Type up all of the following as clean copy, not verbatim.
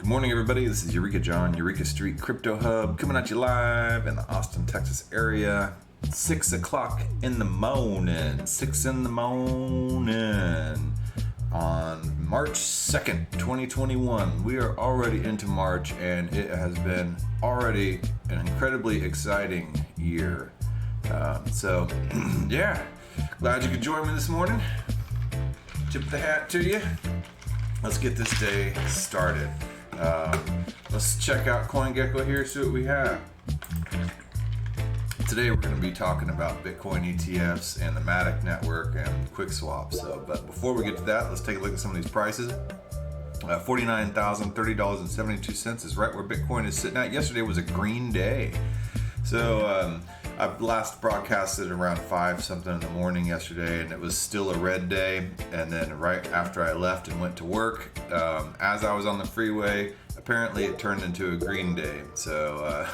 Good morning, everybody. This is Eureka John, Eureka Street Crypto Hub, coming at you live in the Austin, Texas area. 6 o'clock in the morning. 6 in the morning on March 2nd, 2021. We are already into March, and it has been already an incredibly exciting year. Yeah, glad you could join me this morning. Tip the hat to you. Let's get this day started. Let's check out CoinGecko here, see what we have. Today we're going to be talking about Bitcoin ETFs and the Matic network and Quickswap. But before we get to that, let's take a look at some of these prices. $49,030.72 is right where Bitcoin is sitting at. Yesterday was a green day. So I last broadcasted around 5 something in the morning yesterday, and it was still a red day. And then right after I left and went to work, as I was on the freeway, apparently it turned into a green day. So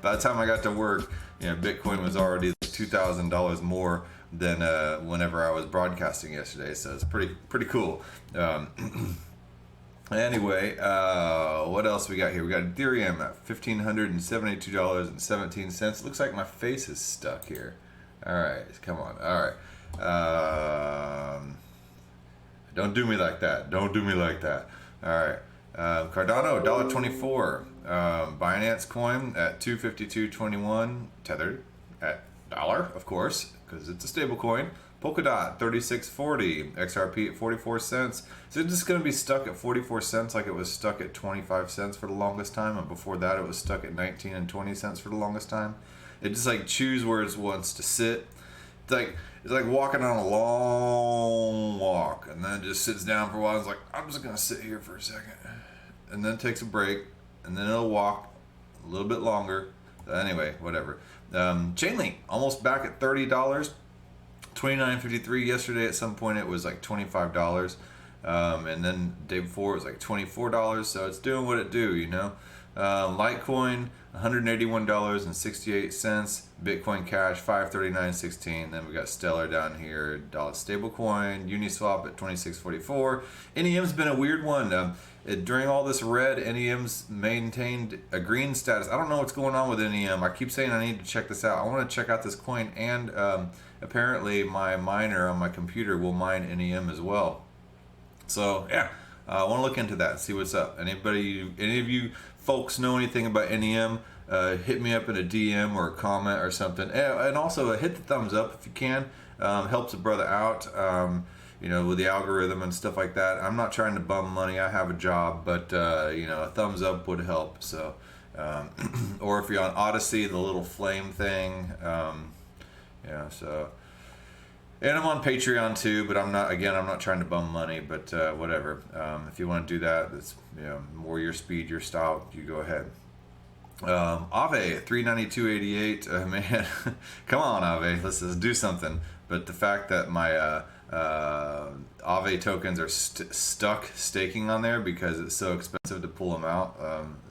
by the time I got to work, Bitcoin was already $2,000 more than whenever I was broadcasting yesterday. So it's pretty cool. Anyway, what else we got here? We got Ethereum at $1,572.17. Looks like my face is stuck here. All right, come on. All right. Don't do me like that. Don't do me like that. All right. Cardano, $1.24. Binance Coin at $252.21. Tethered at $1, of course, because it's a stable coin. Polkadot, $36.40. XRP at 44 cents. So it's just going to be stuck at 44 cents like it was stuck at 25 cents for the longest time. And before that, it was stuck at 19 and 20 cents for the longest time. It just like choose where it wants to sit. It's like walking on a long walk, and then it just sits down for a while. It's like, I'm just going to sit here for a second. And then takes a break, and then it'll walk a little bit longer. Anyway, whatever. Chainlink, almost back at $30. $29.53 yesterday. At some point it was like $25, and then the day before it was like $24. So it's doing what it do, Litecoin, $181.68. Bitcoin Cash, $539.16. Then we got Stellar down here, dollar stablecoin. Uniswap at $26.44. NEM's been a weird one. During all this red, NEM's maintained a green status. I don't know what's going on with NEM. I keep saying I need to check this out. I want to check out this coin, and apparently my miner on my computer will mine NEM as well. So yeah, I want to look into that and see what's up. Any of you folks know anything about NEM, hit me up in a DM or a comment or something. And also hit the thumbs up if you can. Helps a brother out, with the algorithm and stuff like that. I'm not trying to bum money. I have a job, but a thumbs up would help. So, or if you're on Odyssey, the little flame thing. And I'm on Patreon too, but I'm not trying to bum money, but whatever. If you want to do that, that's more your speed, your style, you go ahead. Aave, $392.88. Man, come on, Aave, let's do something. But the fact that my Aave tokens are stuck staking on there because it's so expensive to pull them out,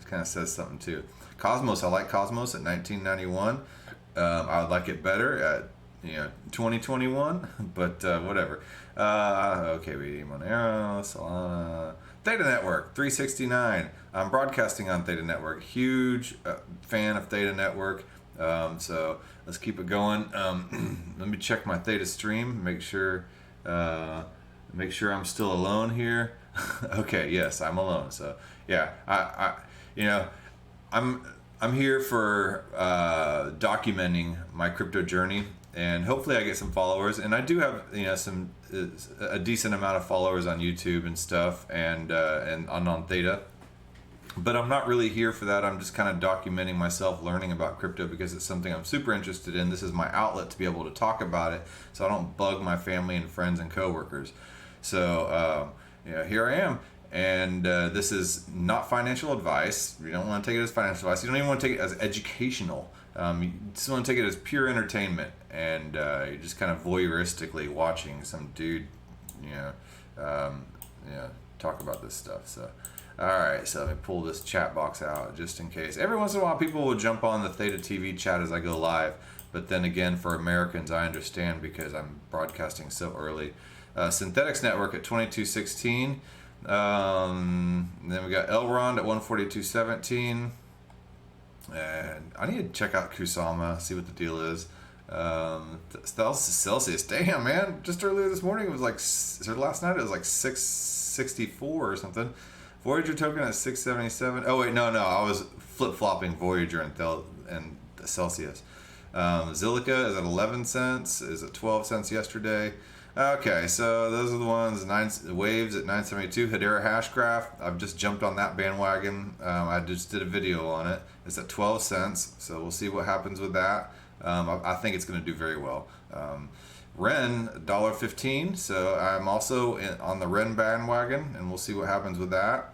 it kind of says something too. Cosmos, I like Cosmos at $19.91. I would like it better at 2021, but whatever. Okay, we need Monero, Solana, Theta Network, $369. I'm broadcasting on Theta Network. Huge fan of Theta Network. So let's keep it going. Let me check my Theta stream. Make sure I'm still alone here. Okay, yes, I'm alone. So yeah, I'm here for documenting my crypto journey, and hopefully I get some followers. And I do have a decent amount of followers on YouTube and stuff, and on Theta. But I'm not really here for that. I'm just kind of documenting myself learning about crypto because it's something I'm super interested in. This is my outlet to be able to talk about it, so I don't bug my family and friends and coworkers. So here I am. And this is not financial advice. You don't want to take it as financial advice. You don't even want to take it as educational. You just want to take it as pure entertainment. And you're just kind of voyeuristically watching some dude, talk about this stuff. So, all right. So let me pull this chat box out just in case. Every once in a while, people will jump on the Theta TV chat as I go live. But then again, for Americans, I understand because I'm broadcasting so early. Synthetics Network at 2216. Then we got Elrond at 142.17. And I need to check out Kusama, see what the deal is. Celsius, damn man! Just earlier this morning it was like, or last night it was like 664 or something. Voyager token at 677. Oh wait, no, I was flip flopping Voyager and Celsius. Zilliqa is at 11 cents. Is at 12 cents yesterday. Okay, so those are the ones. Waves at 972. Hedera Hashgraph. I've just jumped on that bandwagon. I just did a video on it. It's at 12 cents. So we'll see what happens with that. I think it's going to do very well. Ren, $1.15. So I'm also on the Ren bandwagon, and we'll see what happens with that.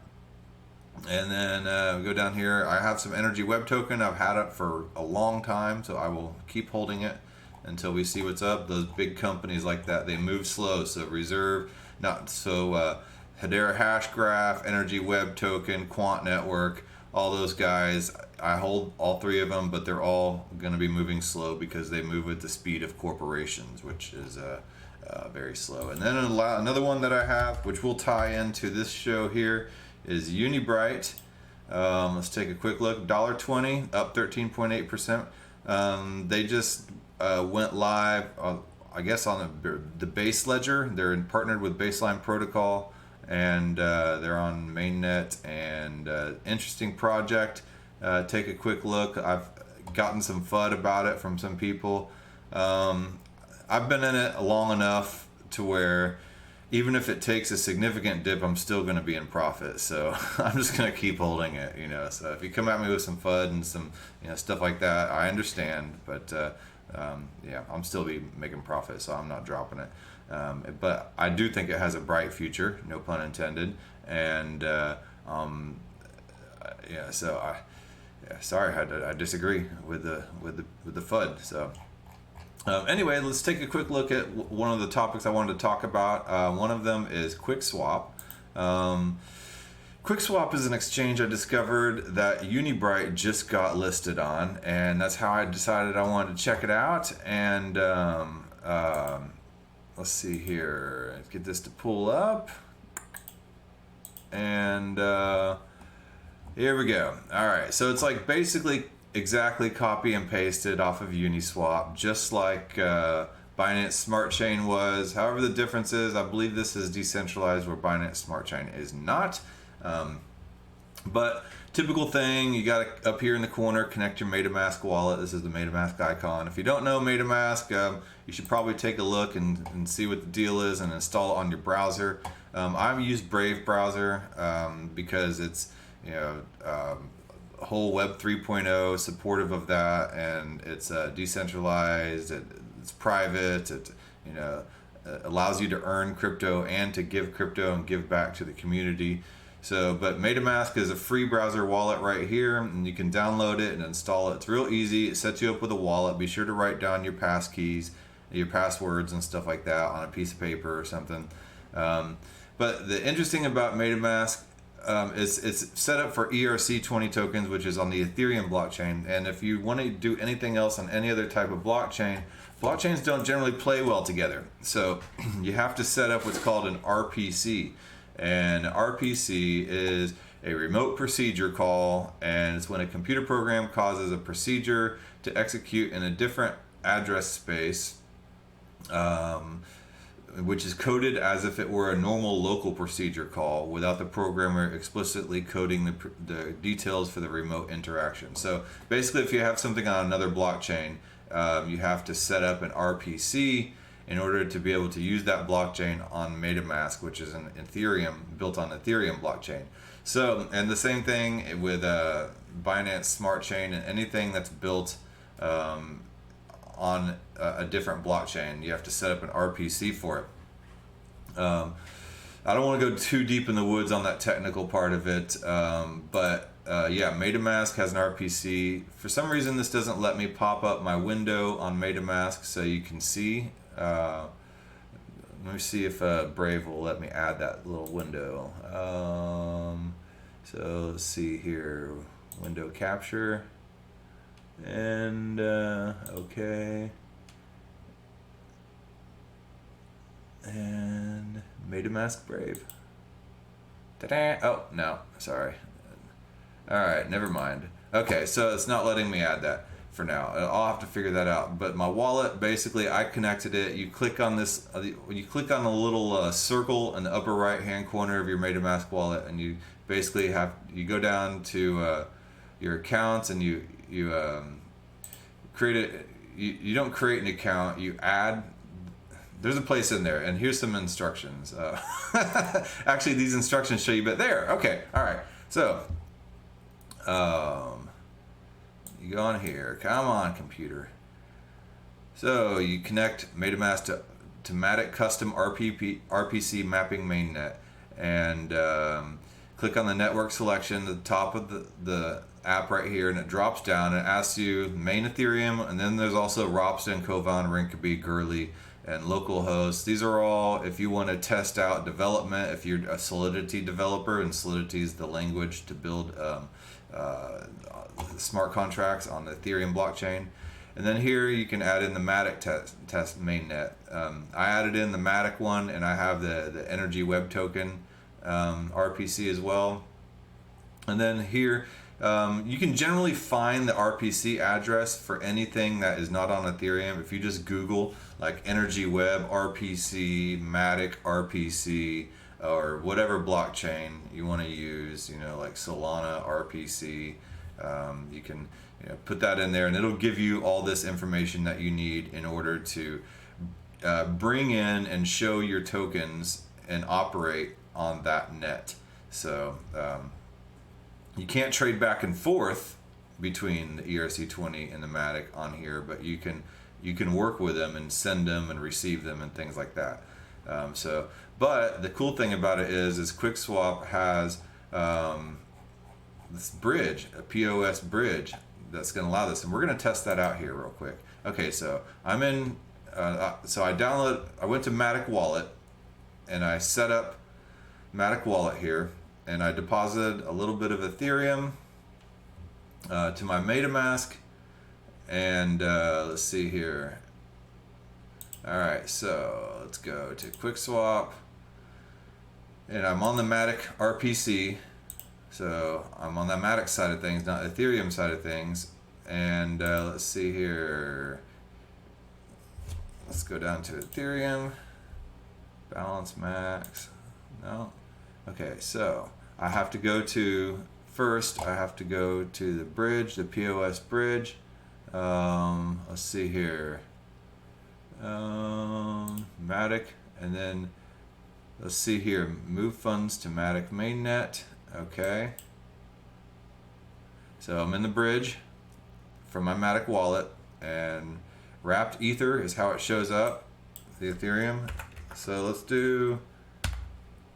And then we go down here. I have some Energy Web Token. I've had it for a long time, so I will keep holding it until we see what's up. Those big companies like that, they move slow. So Reserve, Hedera Hashgraph, Energy Web Token, Quant Network, all those guys. I hold all three of them, but they're all going to be moving slow because they move at the speed of corporations, which is very slow. And then another one that I have, which will tie into this show here, is Unibright. Let's take a quick look. $1.20, up 13.8%. They just went live, I guess, on the base ledger. They're partnered with Baseline Protocol, and they're on mainnet. And interesting project. Take a quick look. I've gotten some FUD about it from some people. I've been in it long enough to where even if it takes a significant dip, I'm still going to be in profit. So I'm just going to keep holding it, So if you come at me with some FUD and some, stuff like that, I understand. But I'm still be making profit, so I'm not dropping it. But I do think it has a bright future, no pun intended. And sorry, I disagree with the FUD. So. Anyway, let's take a quick look at one of the topics I wanted to talk about. One of them is Quickswap. Quickswap is an exchange I discovered that Unibright just got listed on, and that's how I decided I wanted to check it out. And let's see here. Let's get this to pull up. And here we go. All right, so it's like basically exactly copy and pasted off of Uniswap, just like Binance Smart Chain was. However, the difference is, I believe this is decentralized where Binance Smart Chain is not. But typical thing, you got to, up here in the corner, connect your MetaMask wallet. This is the MetaMask icon. If you don't know MetaMask, you should probably take a look and see what the deal is and install it on your browser. I've used Brave browser because it's, whole Web 3.0 supportive of that, and it's decentralized, it's private, it allows you to earn crypto and to give crypto and give back to the community. So, but MetaMask is a free browser wallet right here, and you can download it and install it. It's real easy. It sets you up with a wallet. Be sure to write down your pass keys, your passwords and stuff like that on a piece of paper or something. But the interesting about MetaMask is it's set up for ERC20 tokens, which is on the Ethereum blockchain. And if you want to do anything else on any other type of blockchain, blockchains don't generally play well together. So you have to set up what's called an RPC. And RPC is a remote procedure call, and it's when a computer program causes a procedure to execute in a different address space, which is coded as if it were a normal local procedure call without the programmer explicitly coding the details for the remote interaction. So basically, if you have something on another blockchain, you have to set up an RPC in order to be able to use that blockchain on MetaMask, which is an Ethereum, built on Ethereum blockchain. So, and the same thing with Binance Smart Chain and anything that's built on a different blockchain, you have to set up an RPC for it. I don't want to go too deep in the woods on that technical part of it, but MetaMask has an RPC. For some reason, this doesn't let me pop up my window on MetaMask so you can see. Let me see if Brave will let me add that little window. So let's see here, window capture, and okay, and MetaMask Brave. Ta-da! Oh, no, sorry. All right, never mind. Okay, so it's not letting me add that for now. I'll have to figure that out. But my wallet, basically, I connected it. You click on this, you click on the little circle in the upper right-hand corner of your MetaMask wallet, and you basically you go down to your accounts, and you create it. You don't create an account. You add. There's a place in there, and here's some instructions. Actually, these instructions show you, but there. Okay, all right. So. You go on here. Come on, computer. So you connect MetaMask to Matic Custom RPC Mapping Mainnet, and click on the network selection at the top of the app right here, and it drops down and asks you main Ethereum, and then there's also Ropsten, Kovan, Rinkeby, Gurley, and localhost. These are all if you want to test out development, if you're a Solidity developer, and Solidity is the language to build smart contracts on the Ethereum blockchain. And then here you can add in the Matic test mainnet. I added in the Matic one, and I have the Energy Web Token RPC as well. And then here you can generally find the RPC address for anything that is not on Ethereum. If you just Google like Energy Web RPC, Matic RPC, or whatever blockchain you want to use, like Solana RPC, you can put that in there, and it'll give you all this information that you need in order to bring in and show your tokens and operate on that net. So you can't trade back and forth between the ERC20 and the Matic on here, but you can work with them and send them and receive them and things like that. But the cool thing about it is Quickswap has this bridge, a POS bridge that's going to allow this, and we're going to test that out here real quick. Okay, so I'm in. So I went to Matic Wallet, and I set up Matic Wallet here, and I deposited a little bit of Ethereum to my MetaMask, and let's see here. All right, so let's go to Quickswap, and I'm on the Matic RPC, so I'm on the Matic side of things, not Ethereum side of things. And let's see here. Let's go down to Ethereum, balance max. No, okay. So I have to go to the bridge, the POS bridge. Let's see here. Matic, and then let's see here, move funds to Matic mainnet. Okay, so I'm in the bridge from my Matic wallet, and wrapped ether is how it shows up, the Ethereum. So let's do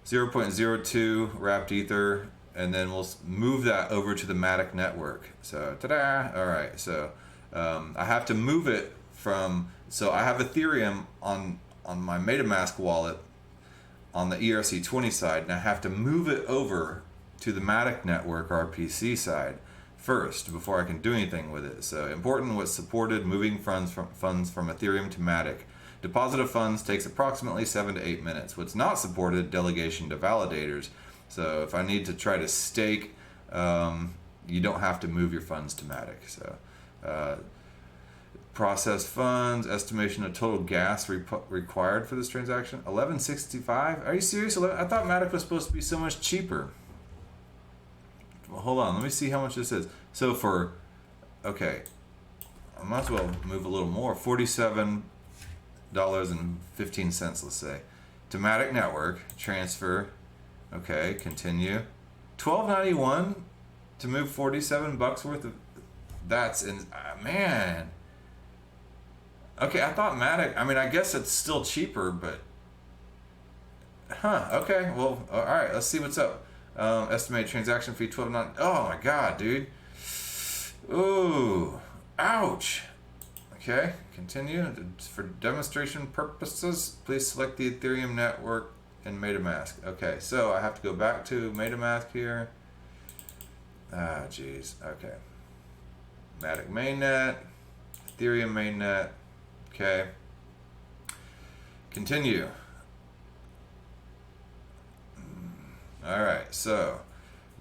0.02 wrapped ether, and then we'll move that over to the Matic network. So ta-da! All right, so I have to move it from. So I have Ethereum on my MetaMask wallet on the ERC20 side, and I have to move it over to the Matic network RPC side first before I can do anything with it. So important what's supported: moving funds from Ethereum to Matic. Deposit of funds takes approximately 7 to 8 minutes. What's not supported: delegation to validators. So if I need to try to stake, you don't have to move your funds to Matic. So process funds, estimation of total gas required for this transaction, 1165. Are you serious? I thought Matic was supposed to be so much cheaper. Well, hold on, let me see how much this is. So okay, I might as well move a little more. $47.15, let's say, to Matic network transfer. Okay, continue. $12.91 to move $47 worth of. That's man. Okay, I thought Matic. I mean, I guess it's still cheaper, but. Okay. Well, all right. Let's see what's up. Estimated transaction fee $12.9. Oh my God, dude. Ooh, ouch. Okay, continue. For demonstration purposes, please select the Ethereum network and MetaMask. Okay, so I have to go back to MetaMask here. Ah, geez. Okay. Matic mainnet, Ethereum mainnet. Okay. Continue. All right, so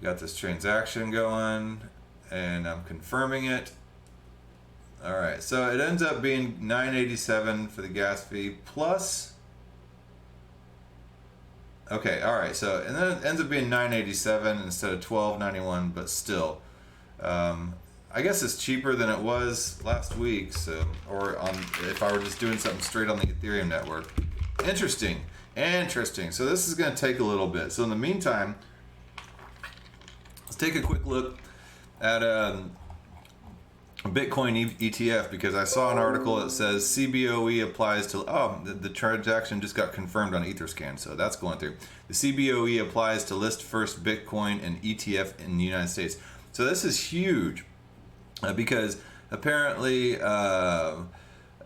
got this transaction going, and I'm confirming it. All right, so it ends up being $9.87 for the gas fee plus. Okay, all right, so and then it ends up being $9.87 instead of $12.91, but still, I guess it's cheaper than it was last week. So, or on if I were just doing something straight on the Ethereum network. Interesting, interesting. So this is going to take a little bit. So in the meantime, let's take a quick look at Bitcoin ETF, because I saw an article that says CBOE applies to, the transaction just got confirmed on Etherscan, so that's going through. The CBOE applies to list first Bitcoin and ETF in the United States. So this is huge because apparently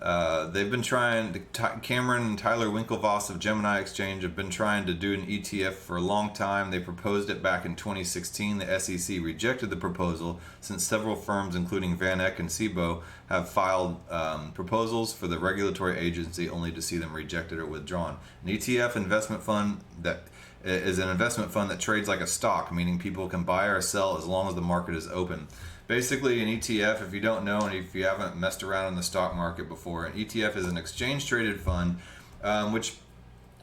they've been trying, Cameron and Tyler Winklevoss of Gemini Exchange have been trying to do an ETF for a long time. They proposed it back in 2016. The SEC rejected the proposal since several firms, including Van Eck and SIBO, have filed proposals for the regulatory agency only to see them rejected or withdrawn. An ETF investment fund that is an investment fund that trades like a stock, meaning people can buy or sell as long as the market is open. Basically, an ETF, if you don't know and if you haven't messed around in the stock market before, an ETF is an exchange-traded fund, which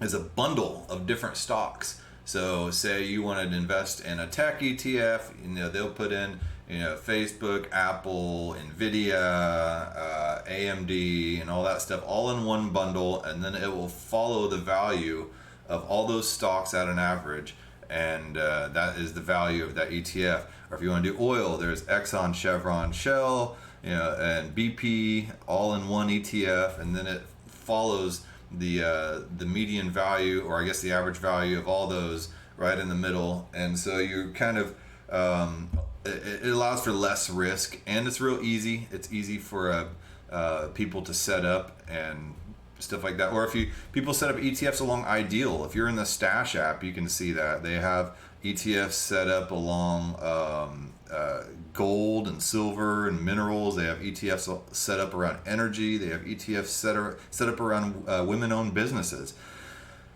is a bundle of different stocks. So, say you wanted to invest in a tech ETF, they'll put in, Facebook, Apple, Nvidia, AMD, and all that stuff, all in one bundle, and then it will follow the value of all those stocks at an average, and that is the value of that ETF. Or if you want to do oil, there's Exxon, Chevron, Shell, and BP, all in one ETF, and then it follows the median value, or I guess the average value of all those right in the middle. And so you kind of it allows for less risk, and it's real easy. It's easy for people to set up and stuff like that. Or if people set up ETFs along Ideal, if you're in the Stash app, you can see that they have ETFs set up along gold and silver and minerals. They have ETFs set up around energy. They have ETFs set up around women-owned businesses.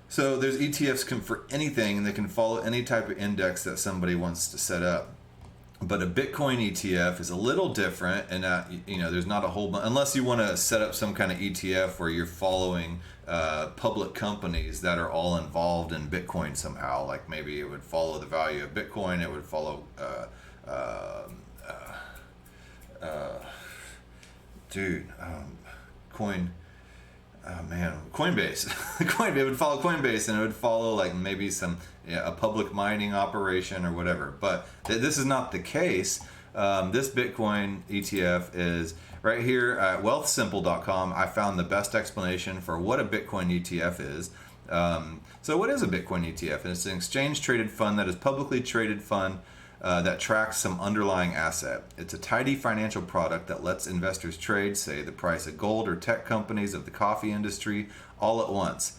So there's ETFs for anything, and they can follow any type of index that somebody wants to set up. But a Bitcoin ETF is a little different, and there's not a whole bunch, unless you want to set up some kind of ETF where you're following public companies that are all involved in Bitcoin somehow. Like maybe it would follow the value of Bitcoin, it would follow Coinbase. It would follow Coinbase, and it would follow like maybe a public mining operation or whatever. But this is not the case. This Bitcoin ETF is right here at wealthsimple.com. I found the best explanation for what a Bitcoin ETF is. So what is a Bitcoin ETF? It's an exchange traded fund that is publicly traded fund that tracks some underlying asset. It's a tidy financial product that lets investors trade, say, the price of gold or tech companies of the coffee industry all at once.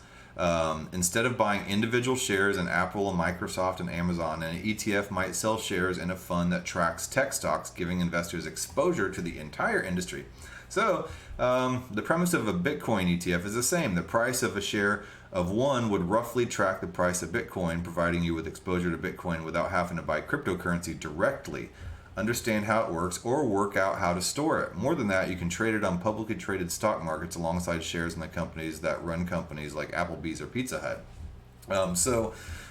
Instead of buying individual shares in Apple and Microsoft and Amazon, an ETF might sell shares in a fund that tracks tech stocks, giving investors exposure to the entire industry. So the premise of a Bitcoin ETF is the same. The price of a share of one would roughly track the price of Bitcoin, providing you with exposure to Bitcoin without having to buy cryptocurrency directly, understand how it works, or work out how to store it. More than that, you can trade it on publicly traded stock markets alongside shares in the companies that run companies like Applebee's or Pizza Hut.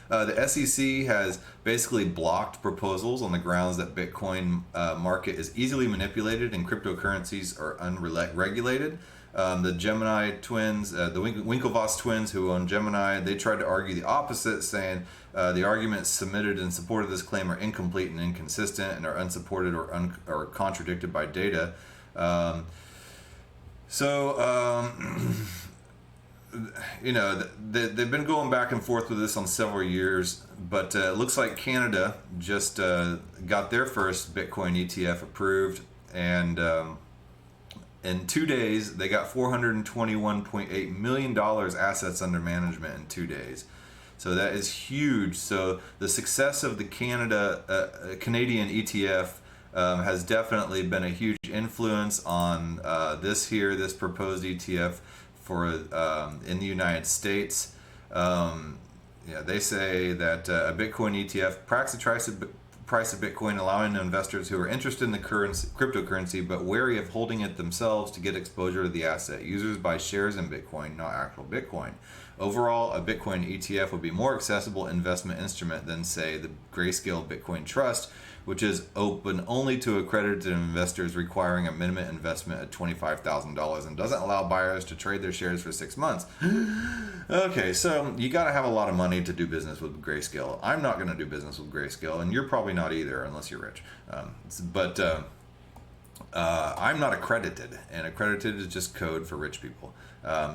The SEC has basically blocked proposals on the grounds that Bitcoin market is easily manipulated and cryptocurrencies are unregulated. The Gemini twins, the Winklevoss twins who own Gemini, they tried to argue the opposite, saying the arguments submitted in support of this claim are incomplete and inconsistent and are unsupported or contradicted by data. They've been going back and forth with this on several years, but it looks like Canada just got their first Bitcoin ETF approved, and in 2 days they got $421.8 million assets under management in 2 days. So that is huge. So the success of the Canadian ETF has definitely been a huge influence on this proposed ETF for in the United States. yeah, they say that a Bitcoin ETF tracks the price of Bitcoin, allowing investors who are interested in the cryptocurrency but wary of holding it themselves to get exposure to the asset. Users buy shares in Bitcoin, not actual Bitcoin. Overall, a Bitcoin ETF would be more accessible investment instrument than, say, the Grayscale Bitcoin Trust, which is open only to accredited investors, requiring a minimum investment of $25,000 and doesn't allow buyers to trade their shares for 6 months. Okay, so you got to have a lot of money to do business with Grayscale. I'm not going to do business with Grayscale, and you're probably not either, unless you're rich. I'm not accredited, and accredited is just code for rich people.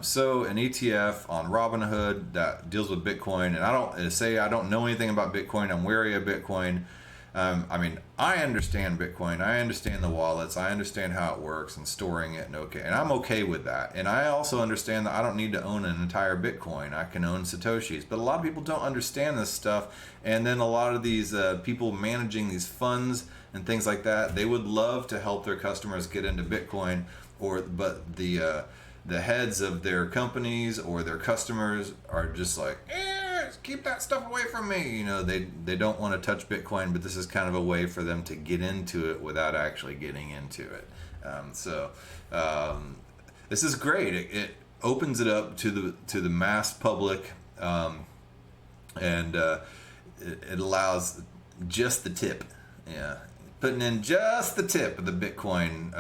So an ETF on Robinhood that deals with Bitcoin, and I don't know anything about Bitcoin. I'm wary of Bitcoin. I mean, I understand Bitcoin. I understand the wallets. I understand how it works and storing it, and I'm okay with that. And I also understand that I don't need to own an entire Bitcoin. I can own Satoshis. But a lot of people don't understand this stuff. And then a lot of these people managing these funds and things like that, they would love to help their customers get into Bitcoin, but the heads of their companies or their customers are just like, keep that stuff away from me. You know, they don't want to touch Bitcoin, but this is kind of a way for them to get into it without actually getting into it. This is great. It opens it up to the mass public, and it allows just the tip. Yeah. Putting in just the tip of the Bitcoin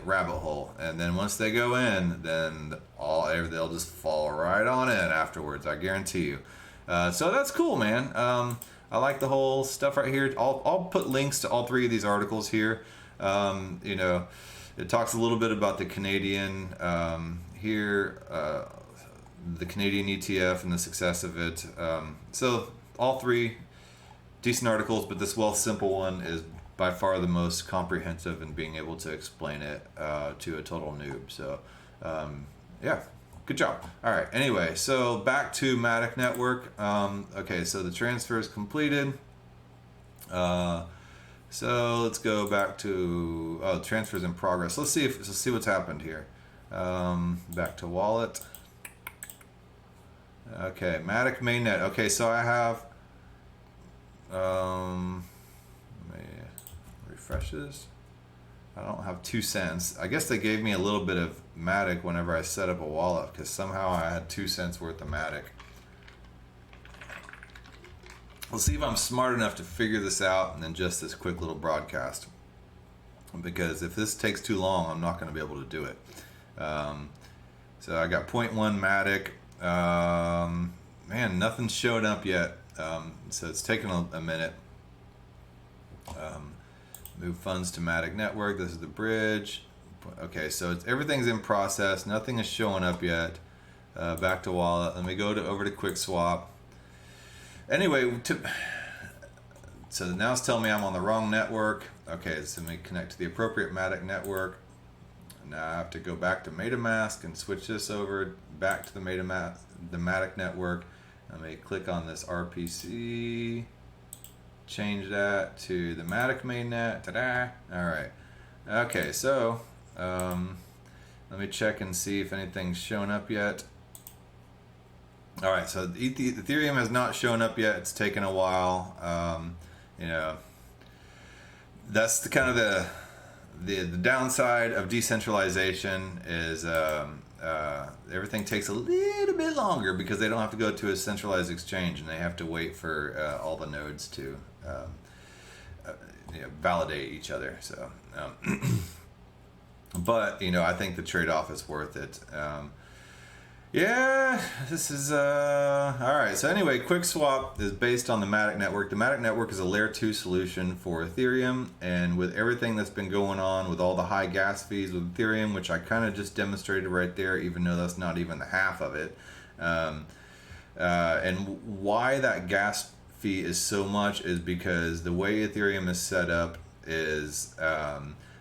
rabbit hole, and then once they go in, then they'll just fall right on in afterwards. I guarantee you. So that's cool, man. I like the whole stuff right here. I'll put links to all three of these articles here. You know, it talks a little bit about the Canadian here, the Canadian ETF and the success of it. So all three decent articles, but this Wealth Simple one is by far the most comprehensive in being able to explain it to a total noob. So, yeah, good job. All right, anyway, so back to Matic Network. Okay, so the transfer is completed. So let's go back to, transfers in progress. Let's see what's happened here. Back to wallet. Okay, Matic mainnet. Okay, so I have, refreshes. I don't have 2 cents. I guess they gave me a little bit of Matic whenever I set up a wallet, because somehow I had 2 cents worth of Matic. Let's see if I'm smart enough to figure this out and then just this quick little broadcast, because if this takes too long, I'm not going to be able to do it. So I got 0.1 Matic. Man, nothing's showing up yet. So it's taking a minute. Move funds to Matic Network. This is the bridge. Okay, so everything's in process. Nothing is showing up yet. Back to wallet. Let me go over to Quickswap. Anyway, so now it's telling me I'm on the wrong network. Okay, so let me connect to the appropriate Matic network. Now I have to go back to MetaMask and switch this over back to the Matic network. Let me click on this RPC. Change that to the Matic mainnet. Ta-da! All right. Okay, so let me check and see if anything's shown up yet. All right, so Ethereum has not shown up yet. It's taken a while. You know, that's the kind of the downside of decentralization is everything takes a little bit longer because they don't have to go to a centralized exchange and they have to wait for all the nodes to validate each other. So, but I think the trade-off is worth it. Yeah, this is all right. So anyway, Quickswap is based on the Matic network. The Matic network is a layer 2 solution for Ethereum, and with everything that's been going on with all the high gas fees with Ethereum, which I kind of just demonstrated right there, even though that's not even the half of it, and why that gas fee is so much is because the way Ethereum is set up is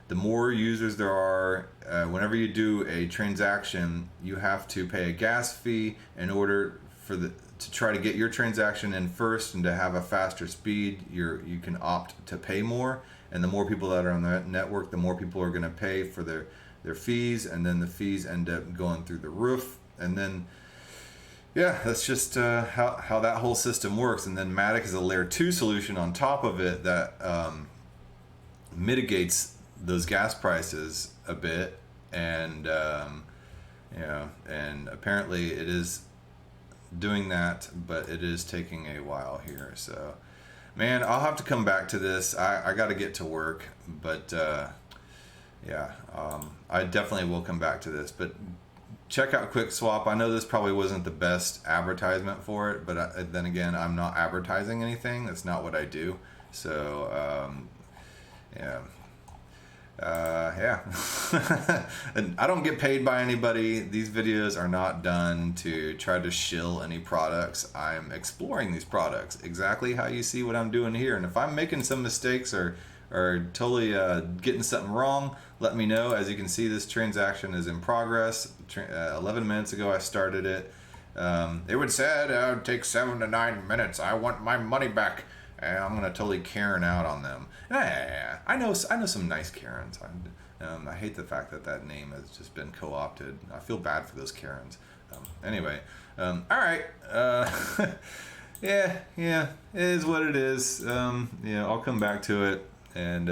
the more users there are, whenever you do a transaction, you have to pay a gas fee in order to try to get your transaction in first, and to have a faster speed, you can opt to pay more. And the more people that are on the network, the more people are going to pay for their fees, and then the fees end up going through the roof. And then yeah, that's just how that whole system works. And then Matic is a layer 2 solution on top of it that mitigates those gas prices a bit. And and apparently it is doing that, but it is taking a while here. So, man, I'll have to come back to this. I got to get to work, but I definitely will come back to this. But check out Quickswap. I know this probably wasn't the best advertisement for it, but then again, I'm not advertising anything. That's not what I do. So, yeah. And I don't get paid by anybody. These videos are not done to try to shill any products. I'm exploring these products exactly how you see what I'm doing here. And if I'm making some mistakes or totally getting something wrong, let me know. As you can see, this transaction is in progress. 11 minutes ago I started it. It would said it would take 7 to 9 minutes. I want my money back. And I'm gonna totally Karen out on them. I know some nice Karens. I hate the fact that name has just been co-opted. I feel bad for those Karens. Anyway, all right. Yeah, it is what it is. I'll come back to it. And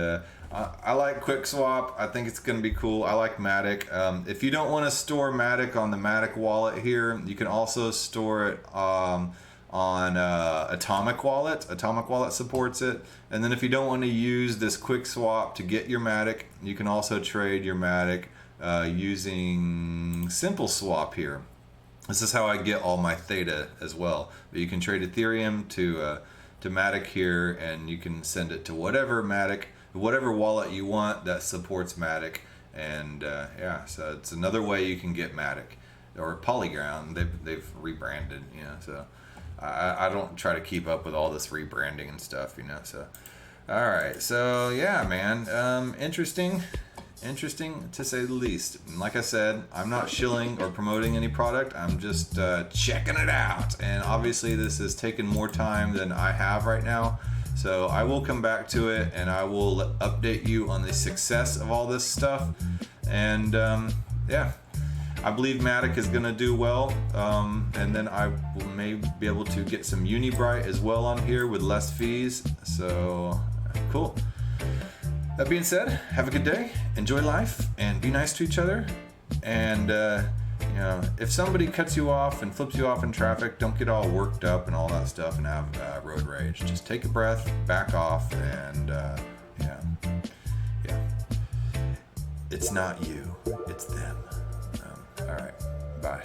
I like Quickswap. I think it's going to be cool. I like Matic. If you don't want to store Matic on the Matic wallet here, you can also store it on Atomic Wallet. Atomic Wallet supports it. And then if you don't want to use this Quickswap to get your Matic, you can also trade your Matic using Simple Swap here. This is how I get all my Theta as well. But you can trade Ethereum to Matic here, and you can send it to whatever wallet you want that supports Matic. And so it's another way you can get Matic or Polygon. They've rebranded, so I don't try to keep up with all this rebranding and stuff, so all right. So yeah, man, interesting to say the least. And like I said, I'm not shilling or promoting any product. I'm just checking it out. And obviously this has taken more time than I have right now. So I will come back to it and I will update you on the success of all this stuff. And I believe Matic is going to do well. And then I may be able to get some Unibright as well on here with less fees. So cool. That being said, have a good day, enjoy life, and be nice to each other. And if somebody cuts you off and flips you off in traffic, don't get all worked up and all that stuff and have road rage. Just take a breath, back off, and it's not you, it's them. All right, bye.